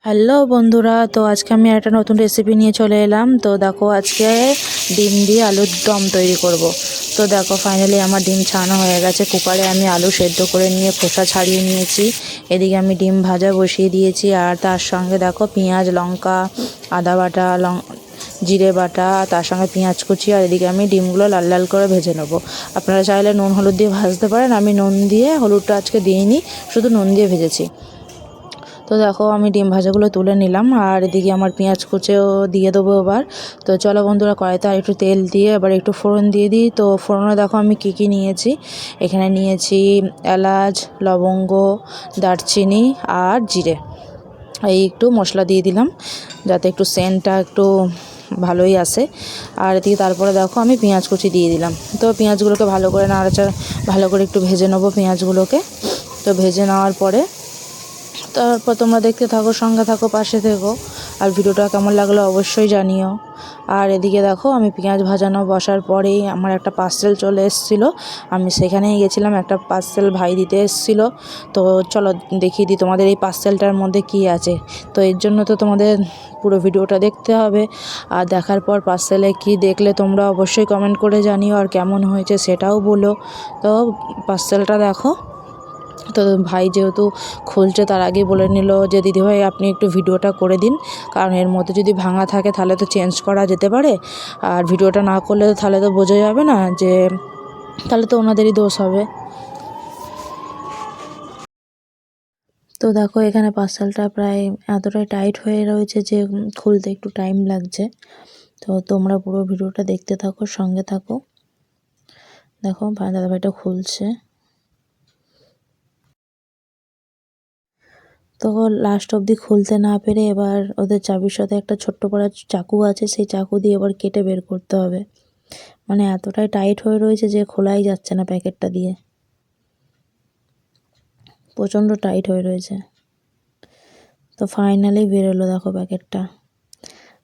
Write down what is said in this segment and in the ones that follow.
Hello বন্ধুরা, তো আজকে আমি একটা নতুন রেসিপি নিয়ে চলে এলাম। তো দেখো, আজকে ডিম দিয়ে আলুর দম তৈরি করব। তো দেখো, ফাইনালি আমার ডিম ছাড়ানো হয়ে গেছে। কুকারে আমি আলু সেদ্ধ করে নিয়ে খোসা ছাড়িয়ে নিয়েছি। এদিকে আমি ডিম ভাজা বসিয়ে দিয়েছি, আর তার সঙ্গে দেখো পেঁয়াজ, লঙ্কা, আদা বাটা, জিরে বাটা, তার সঙ্গে পেঁয়াজ কুচি, আর এদিকে আমি ডিমগুলো লাল লাল করে ভেজে নেব। আপনারা চাইলে নুন হলুদ দিয়ে ভাজতে পারেন। আমি নুন দিয়ে, হলুদটা আজকে দিইনি, শুধু নুন দিয়ে ভেজেছি। তো দেখো, আমি ডিম ভাজাগুলো তুলে নিলাম, আর এদিকে আমার পেঁয়াজ কুচিও দিয়ে দেবো এবার। তো চলো বন্ধুরা, কড়াইতে আর একটু তেল দিয়ে এবার একটু ফোড়ন দিয়ে দিই। তো ফোড়নে দেখো আমি কী নিয়েছি। এখানে নিয়েছি এলাচ, লবঙ্গ, দারচিনি আর জিরে। এই একটু মশলা দিয়ে দিলাম যাতে একটু সেন্টটা একটু ভালোই আসে। আর এদিকে তারপরে দেখো আমি পেঁয়াজ কুচি দিয়ে দিলাম। তো পেঁয়াজগুলোকে ভালো করে নাড়াচাড়া ভালো করে একটু ভেজে নেবো পেঁয়াজগুলোকে। তো ভেজে নেওয়ার পরে তারপর তোমরা দেখতে থাকো, সঙ্গে থাকো, পাশে থেকো, আর ভিডিওটা কেমন লাগলো অবশ্যই জানিও। আর এদিকে দেখো, আমি পেঁয়াজ ভাজানো বসার পরেই আমার একটা পার্সেল চলে এসেছিলো। আমি সেখানেই গেছিলাম, একটা পার্সেল ভাই দিতে এসেছিলো। তো চলো দেখিয়ে দিই তোমাদের এই পার্সেলটার মধ্যে কি আছে। তো এর জন্য তো তোমাদের পুরো ভিডিওটা দেখতে হবে। আর দেখার পর পার্সেলে কি দেখলে তোমরা অবশ্যই কমেন্ট করে জানিও, আর কেমন হয়েছে সেটাও বলো। তো পার্সেলটা দেখো। তো ভাই যেহেতু খুলছে, তার আগে বলে নিল যে দিদিভাই আপনি একটু ভিডিওটা করে দিন, কারণ এর মধ্যে যদি ভাঙা থাকে তাহলে তো চেঞ্জ করা যেতে পারে, আর ভিডিওটা না করলে তাহলে তো বোঝা যাবে না, যে তাহলে তো ওনাদেরই দোষ হবে। তো দেখো, এখানে পার্সেলটা প্রায় এতটাই টাইট হয়ে রয়েছে যে খুলতে একটু টাইম লাগছে। তো তোমরা পুরো ভিডিওটা দেখতে থাকো, সঙ্গে থাকো। দেখো দাদাভাইটা খুলছে। তো লাস্ট অবধি খুলতে না পেরে এবার ওদের চাবির সাথে একটা ছোট্ট করে চাকু আছে, সেই চাকু দিয়ে এবার কেটে বের করতে হবে। মানে এতটাই টাইট হয়ে রয়েছে যে খোলাই যাচ্ছে না প্যাকেটটা দিয়ে, প্রচণ্ড টাইট হয়ে রয়েছে। তো ফাইনালি বেরোলো দেখো প্যাকেটটা।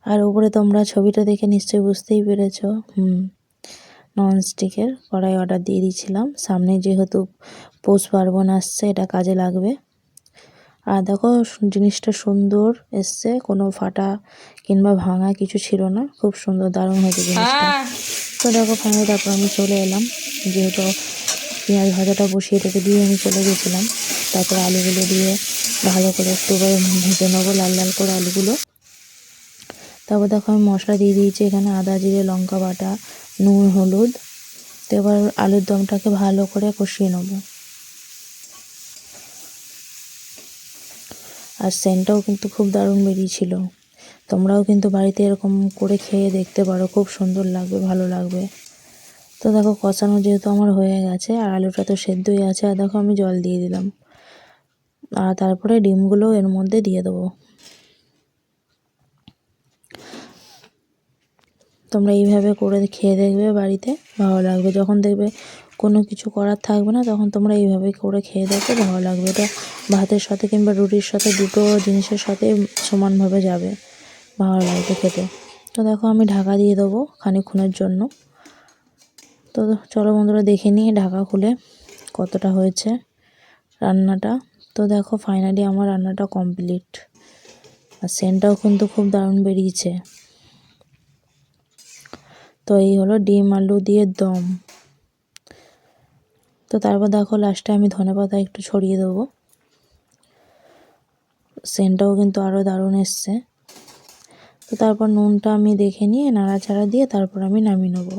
আর উপরে তোমরা ছবিটা দেখে নিশ্চয়ই বুঝতেই পেরেছো। ননস্টিকের কড়াই অর্ডার দিয়ে দিয়েছিলাম, সামনে যেহেতু পৌষ পার্বণ আসছে, এটা কাজে লাগবে। আর দেখো, জিনিসটা সুন্দর এসছে, কোনো ফাটা কিংবা ভাঙা কিছু ছিল না, খুব সুন্দর, দারুণ হয়েছে জিনিসটা। তো দেখো ফাইনালি তারপর আমি চলে এলাম, যেহেতু পেঁয়াজ ভাজাটা বসিয়ে রেখে দিয়ে আমি চলে গেছিলাম। তারপর আলুগুলো দিয়ে ভালো করে একটু ভেজে নেবো, লাল লাল করে আলুগুলো। তারপর দেখো আমি মশলা দিয়ে দিয়েছি, এখানে আদা, জিরে, লঙ্কা বাটা, নুন, হলুদ। তো এবার আলুর দমটাকে ভালো করে কষিয়ে নেবো। আর সেন্টটাও কিন্তু খুব দারুণ বেরিয়েছিল। তোমরাও কিন্তু বাড়িতে এরকম করে খেয়ে দেখতে পারো, খুব সুন্দর লাগবে, ভালো লাগবে। তো দেখো, কষানো যেহেতু আমার হয়ে গেছে, আর আলুটা তো সেদ্ধই আছে, আর দেখো আমি জল দিয়ে দিলাম। আর তারপরে ডিমগুলো এর মধ্যে দিয়ে দেবো। তোমরা এইভাবে করে খেয়ে দেখবে, বাড়িতে ভালো লাগবে। যখন দেখবে কোনো কিছু করার থাকবে না, তখন তোমরা এইভাবে করে খেয়ে দেখবে, ভালো লাগবে। এটা ভাতের সাথে কিংবা রুটির সাথে, দুটো জিনিসের সাথে সমানভাবে যাবে, ভালো লাগবে খেতে। তো দেখো আমি ঢাকা দিয়ে দেবো খানিকক্ষণের জন্য। তো চলো বন্ধুরা দেখে নিই ঢাকা খুলে কতটা হয়েছে রান্নাটা। তো দেখো ফাইনালি আমার রান্নাটা কমপ্লিট, আর সেন্টটাও কিন্তু খুব দারুণ বেরিয়েছে। তো এই হলো ডিম আলু দিয়ে দম। তো তারপর দেখো লাস্টে আমি ধনেপাতা একটু ছড়িয়ে দেবো, সেন্টটাও কিন্তু আরও দারুণ এসছে। তো তারপর নুনটা আমি দেখে নিয়ে নাড়াচাড়া দিয়ে তারপর আমি নামিয়ে নেবো।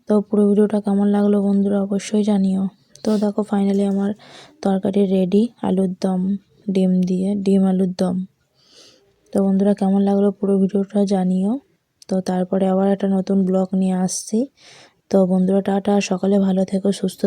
তো পুরো ভিডিওটা কেমন লাগলো বন্ধুরা অবশ্যই জানিও। তো দেখো ফাইনালি আমার তরকারি রেডি, আলুর দম, ডিম আলুর দম। তো বন্ধুরা কেমন লাগলো পুরো ভিডিওটা জানিও। তো তারপরে আবার একটা নতুন ব্লগ নিয়ে আসছি। তো বন্ধুরা টাটা, সকালে ভালো থেকো, সুস্থ